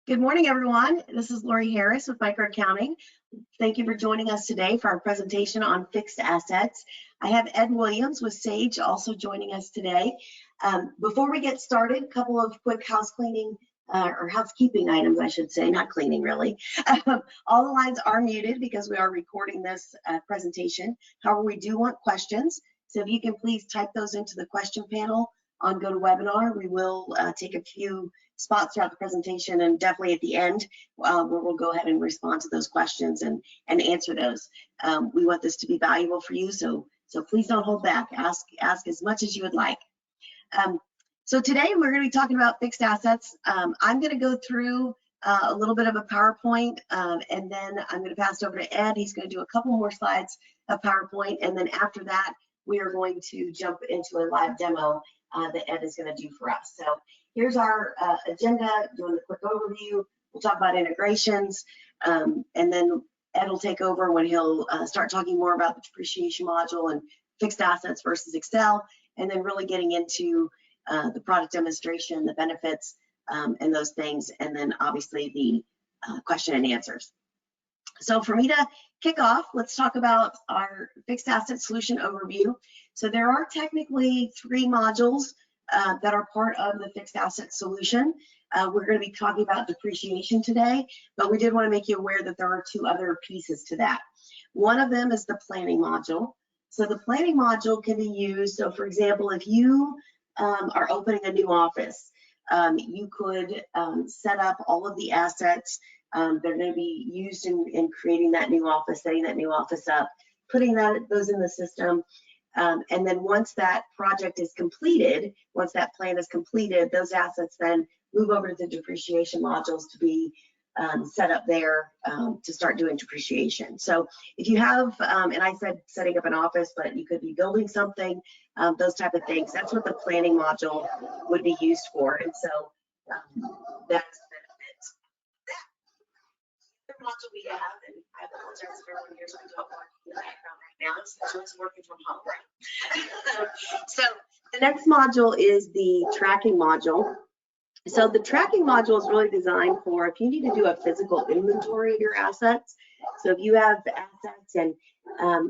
Good morning, everyone. This is Lori Harris with Micro Accounting. Thank you for joining us today for our presentation on fixed assets. I have Ed Williams with Sage also joining us today. Before we get started, a couple of quick housekeeping items, I should say, not cleaning really. All the lines are muted because we are recording this presentation. However, we do want questions. So if you can please type those into the question panel on GoToWebinar. We will take a few spots throughout the presentation and definitely at the end where we'll go ahead and respond to those questions and answer those. We want this to be valuable for you, so please don't hold back. Ask as much as you would like. So today we're going to be talking about fixed assets. I'm going to go through a little bit of a PowerPoint, and then I'm going to pass it over to Ed. He's going to do a couple more slides of PowerPoint, and then after that we are going to jump into a live demo that Ed is going to do for us. So here's our agenda, doing a quick overview. We'll talk about integrations, and then Ed will take over when he'll start talking more about the depreciation module and fixed assets versus Excel, and then really getting into the product demonstration, the benefits, and those things, and then obviously the question and answers. So for me to kick off, let's talk about our fixed asset solution overview. So there are technically 3 modules that are part of the fixed asset solution. We're going to be talking about depreciation today, but we did want to make you aware that there are 2 other pieces to that. One of them is the planning module. So the planning module can be used, so for example, if you are opening a new office, you could set up all of the assets that are going to be used in creating that new office, setting that new office up, putting those in the system. And then once that project is completed, once that plan is completed, those assets then move over to the depreciation modules to be set up there to start doing depreciation. So if you have, and I said setting up an office, but you could be building something, those type of things, that's what the planning module would be used for. And so that's the benefit. The module we have, and I apologize if everyone hears my dog barking in the background right now, so it's working from home, right? So the next module is the tracking module. So the tracking module is really designed for if you need to do a physical inventory of your assets. So if you have assets, and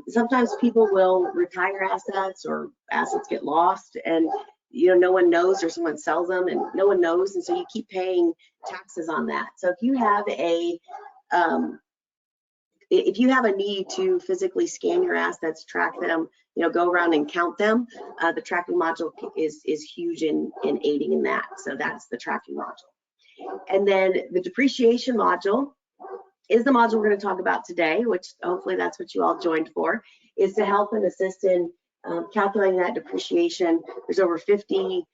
sometimes people will retire assets or assets get lost, and no one knows, or someone sells them and no one knows, and so you keep paying taxes on that. So if you have a need to physically scan your assets, track them, go around and count them, the tracking module is huge in aiding in that. So that's the tracking module. And then the depreciation module is the module we're going to talk about today, which hopefully that's what you all joined for, is to help and assist in calculating that depreciation. There's over 50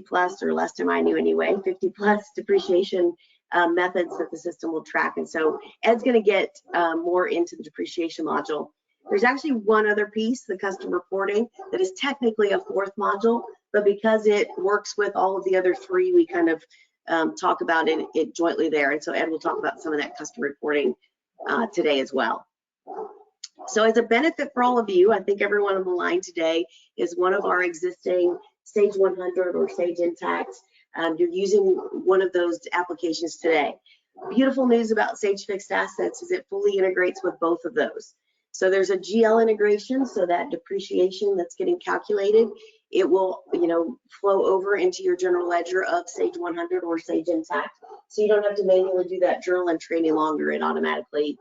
plus, or less than I knew anyway, 50 plus depreciation methods that the system will track. And so Ed's going to get more into the depreciation module. There's actually one other piece, the custom reporting, that is technically a 4th module, but because it works with all of the other 3, we kind of talk about it jointly there. And so Ed will talk about some of that custom reporting today as well. So as a benefit for all of you, I think everyone on the line today is one of our existing Sage 100 or Sage Intacct. You're using one of those applications today. Beautiful news about Sage Fixed Assets is it fully integrates with both of those. So there's a GL integration, so that depreciation that's getting calculated, it will flow over into your general ledger of Sage 100 or Sage Intacct. So you don't have to manually do that journal entry any longer. It automatically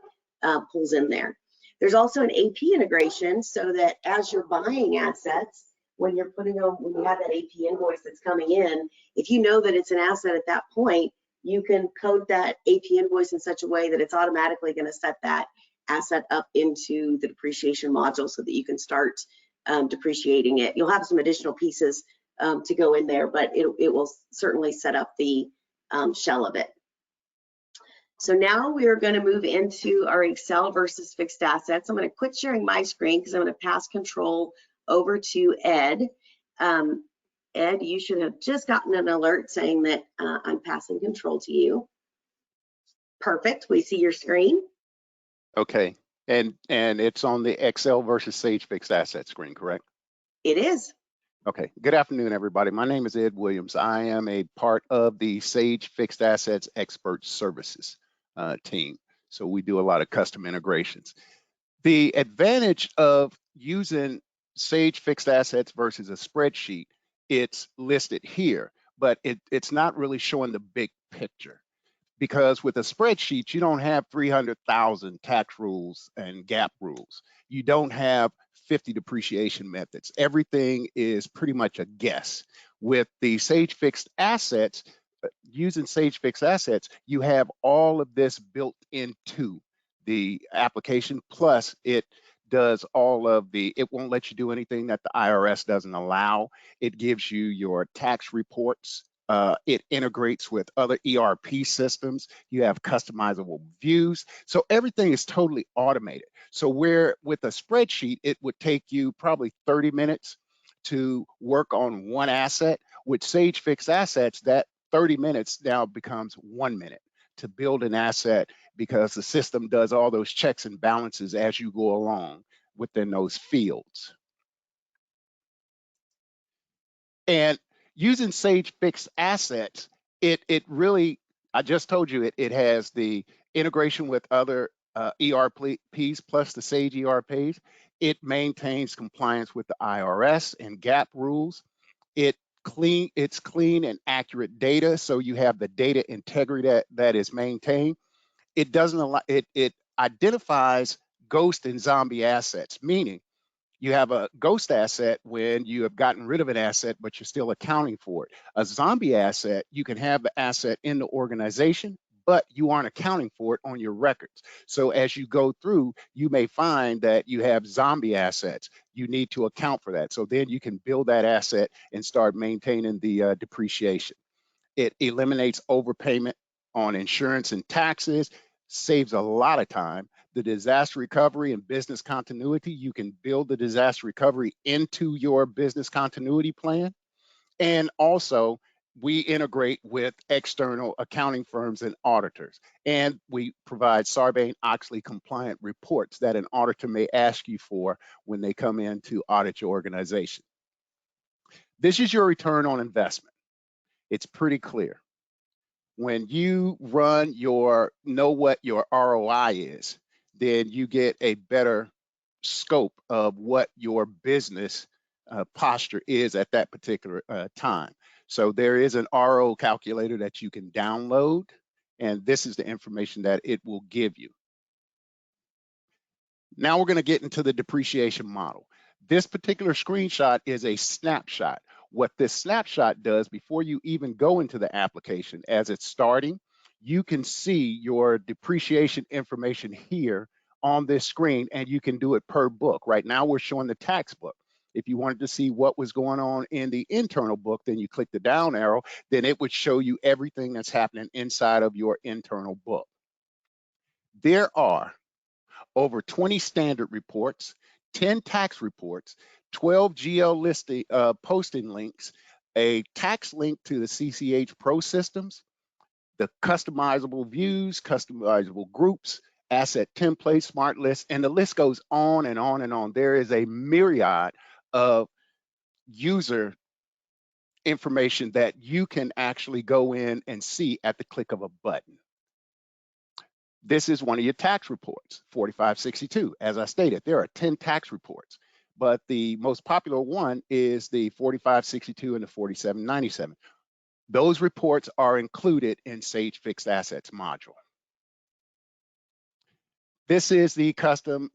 pulls in there. There's also an AP integration, so that as you're buying assets, when you have that AP invoice that's coming in, if you know that it's an asset at that point, you can code that AP invoice in such a way that it's automatically going to set that asset up into the depreciation module so that you can start depreciating it. You'll have some additional pieces to go in there, but it will certainly set up the shell of it. So now we are going to move into our Excel versus fixed assets. I'm going to quit sharing my screen because I'm going to pass control over to Ed. Ed, you should have just gotten an alert saying that I'm passing control to you. Perfect. We see your screen. Okay, and it's on the Excel versus Sage fixed asset screen, correct? It is. Okay, good afternoon, everybody. My name is Ed Williams. I am a part of the Sage Fixed Assets Expert Services team. So we do a lot of custom integrations. The advantage of using Sage Fixed Assets versus a spreadsheet, it's listed here, but it's not really showing the big picture. Because with a spreadsheet, you don't have 300,000 tax rules and GAAP rules. You don't have 50 depreciation methods. Everything is pretty much a guess. With the Sage Fixed Assets, using Sage Fixed Assets, you have all of this built into the application, plus it does all of it won't let you do anything that the IRS doesn't allow. It gives you your tax reports. It integrates with other ERP systems. You have customizable views. So everything is totally automated. So where with a spreadsheet, it would take you probably 30 minutes to work on one asset. With Sage Fixed Assets, that 30 minutes now becomes 1 minute to build an asset because the system does all those checks and balances as you go along within those fields. And using Sage Fixed Assets, it really, I just told you, it has the integration with other ERPs plus the Sage ERPs. It maintains compliance with the IRS and GAAP rules. It's clean and accurate data, so you have the data integrity that is maintained. It doesn't allow it identifies ghost and zombie assets, meaning you have a ghost asset when you have gotten rid of an asset, but you're still accounting for it. A zombie asset, you can have the asset in the organization, but you aren't accounting for it on your records. So as you go through, you may find that you have zombie assets. You need to account for that. So then you can build that asset and start maintaining the depreciation. It eliminates overpayment on insurance and taxes, saves a lot of time. The disaster recovery and business continuity, you can build the disaster recovery into your business continuity plan. And also, we integrate with external accounting firms and auditors. And we provide Sarbanes-Oxley compliant reports that an auditor may ask you for when they come in to audit your organization. This is your return on investment. It's pretty clear. When you run know what your ROI is, then you get a better scope of what your business posture is at that particular time. So there is an RO calculator that you can download, and this is the information that it will give you. Now we're going to get into the depreciation model. This particular screenshot is a snapshot. What this snapshot does before you even go into the application, as it's starting, you can see your depreciation information here on this screen, and you can do it per book. Right now we're showing the tax book. If you wanted to see what was going on in the internal book, then you click the down arrow, then it would show you everything that's happening inside of your internal book. There are over 20 standard reports, 10 tax reports, 12 GL listing posting links, a tax link to the CCH Pro systems, the customizable views, customizable groups, asset templates, smart lists, and the list goes on and on and on. There is a myriad of user information that you can actually go in and see at the click of a button. This is one of your tax reports, 4562. As I stated, there are 10 tax reports, but the most popular one is the 4562 and the 4797. Those reports are included in Sage Fixed Assets module. This is the custom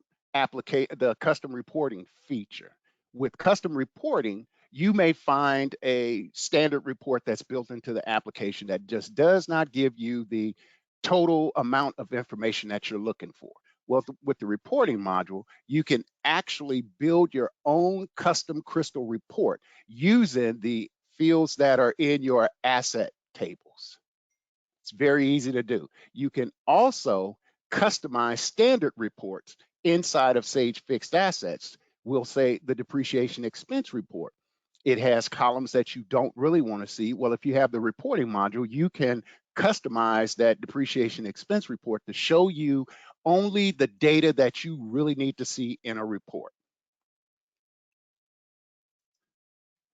reporting feature. With custom reporting, you may find a standard report that's built into the application that just does not give you the total amount of information that you're looking for. Well, with the reporting module, you can actually build your own custom crystal report using the fields that are in your asset tables. It's very easy to do. You can also customize standard reports inside of Sage Fixed Assets. We'll say the depreciation expense report. It has columns that you don't really want to see. Well, if you have the reporting module, you can customize that depreciation expense report to show you only the data that you really need to see in a report.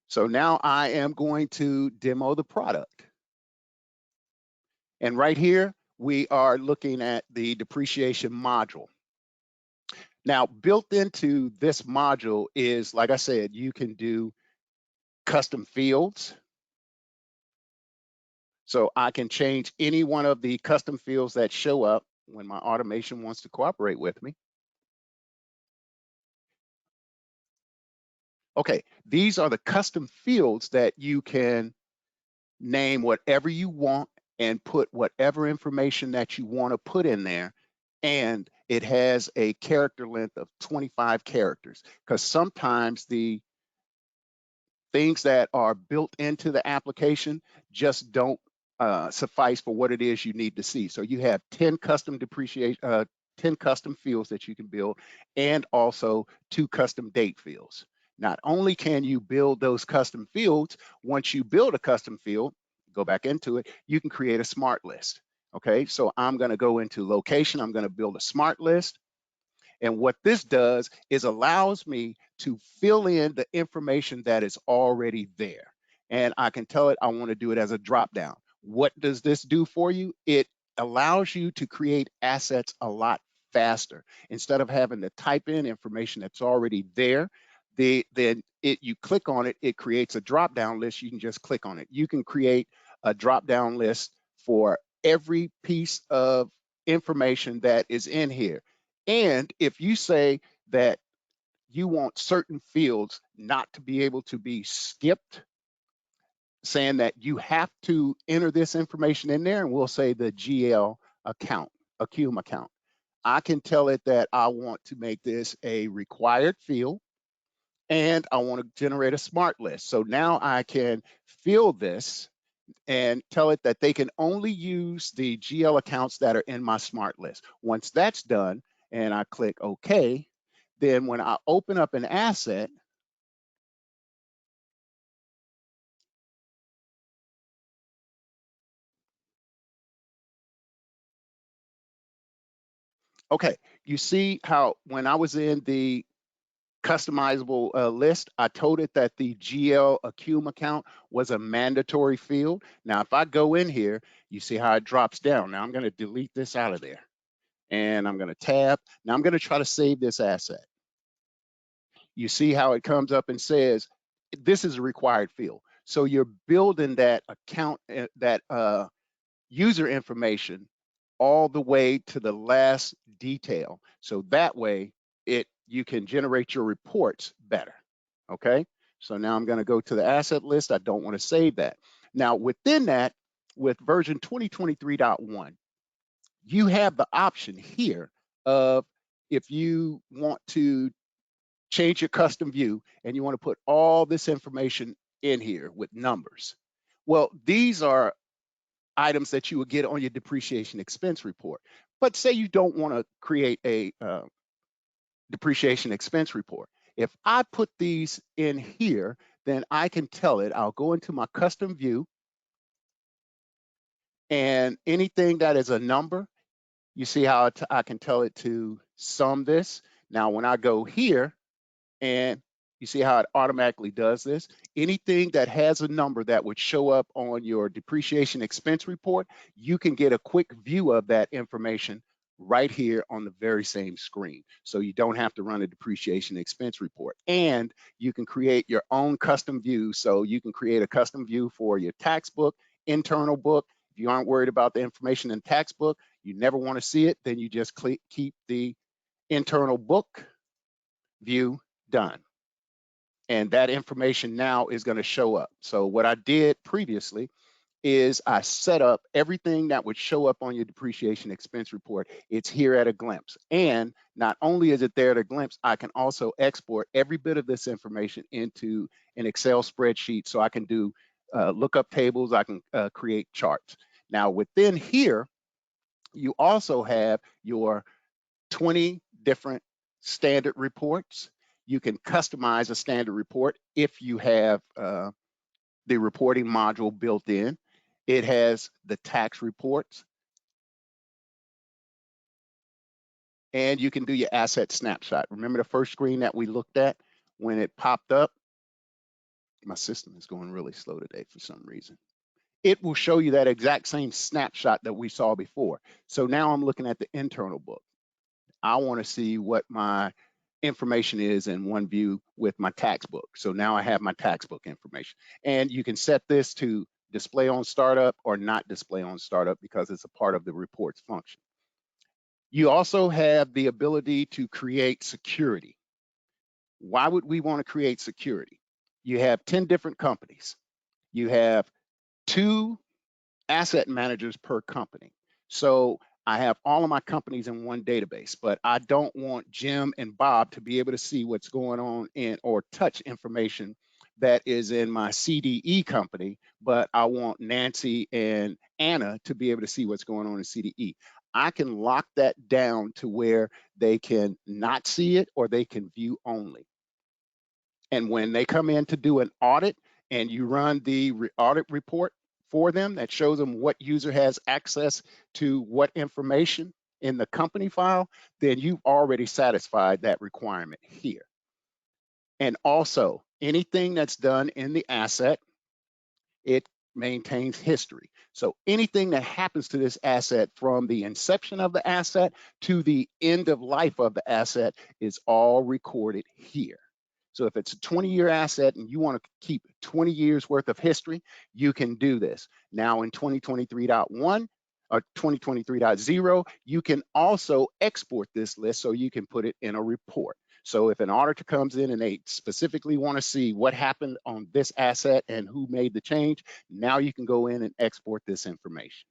So now I am going to demo the product. And right here, we are looking at the depreciation module. Now, built into this module is, like I said, you can do custom fields. So I can change any one of the custom fields that show up when my automation wants to cooperate with me. Okay, these are the custom fields that you can name whatever you want and put whatever information that you want to put in there. And it has a character length of 25 characters, because sometimes the things that are built into the application just don't suffice for what it is you need to see. So you have 10 custom 10 custom fields that you can build, and also 2 custom date fields. Not only can you build those custom fields, once you build a custom field, go back into it, you can create a smart list. Okay, so I'm going to go into location, I'm going to build a smart list. And what this does is allows me to fill in the information that is already there. And I can tell it I want to do it as a drop down. What does this do for you? It allows you to create assets a lot faster. Instead of having to type in information that's already there, you click on it, it creates a drop down list. You can just click on it. You can create a drop down list for every piece of information that is in here. And if you say that you want certain fields not to be able to be skipped, saying that you have to enter this information in there, and we'll say the GL account, Accum account. I can tell it that I want to make this a required field, and I want to generate a smart list. So now I can fill this and tell it that they can only use the GL accounts that are in my smart list. Once that's done and I click OK, then when I open up an asset, okay, you see how when I was in the customizable list, I told it that the GL Accum account was a mandatory field. Now, if I go in here, you see how it drops down. Now I'm going to delete this out of there, and I'm going to tab. Now I'm going to try to save this asset. You see how it comes up and says, this is a required field. So you're building that account, that user information all the way to the last detail. So that way you can generate your reports better. Okay. So now I'm going to go to the asset list. I don't want to save that. Now within that, with version 2023.1, you have the option here of, if you want to change your custom view and you want to put all this information in here with numbers. Well, these are items that you would get on your depreciation expense report. But say you don't want to create a depreciation expense report. If I put these in here, then I can tell it, I'll go into my custom view, and anything that is a number, you see how I can tell it to sum this. Now, when I go here, and you see how it automatically does this. Anything that has a number that would show up on your depreciation expense report, you can get a quick view of that information right here on the very same screen. So you don't have to run a depreciation expense report. And you can create your own custom view. So you can create a custom view for your tax book, internal book. If you aren't worried about the information in tax book, you never want to see it, then you just keep the internal book view done. And that information now is going to show up. So what I did previously is I set up everything that would show up on your depreciation expense report. It's here at a glimpse. And not only is it there at a glimpse, I can also export every bit of this information into an Excel spreadsheet. So I can do lookup tables, I can create charts. Now within here, you also have your 20 different standard reports. You can customize a standard report if you have the reporting module built in. It has the tax reports, and you can do your asset snapshot. Remember the first screen that we looked at when it popped up? My system is going really slow today for some reason. It will show you that exact same snapshot that we saw before. So now I'm looking at the internal book. I want to see what my information is in one view with my tax book. So now I have my tax book information. And you can set this to display on startup or not display on startup because it's a part of the reports function. You also have the ability to create security. Why would we want to create security? You have 10 different companies. You have 2 asset managers per company. So I have all of my companies in one database, but I don't want Jim and Bob to be able to see what's going on in or touch information that is in my CDE company, but I want Nancy and Anna to be able to see what's going on in CDE. I can lock that down to where they can not see it or they can view only. And when they come in to do an audit and you run the audit report for them that shows them what user has access to what information in the company file, then you've already satisfied that requirement here. And also, anything that's done in the asset, it maintains history. So anything that happens to this asset from the inception of the asset to the end of life of the asset is all recorded here. So if it's a 20-year asset and you want to keep 20 years worth of history, you can do this. Now in 2023.1 or 2023.0, you can also export this list so you can put it in a report. So if an auditor comes in and they specifically want to see what happened on this asset and who made the change, now you can go in and export this information.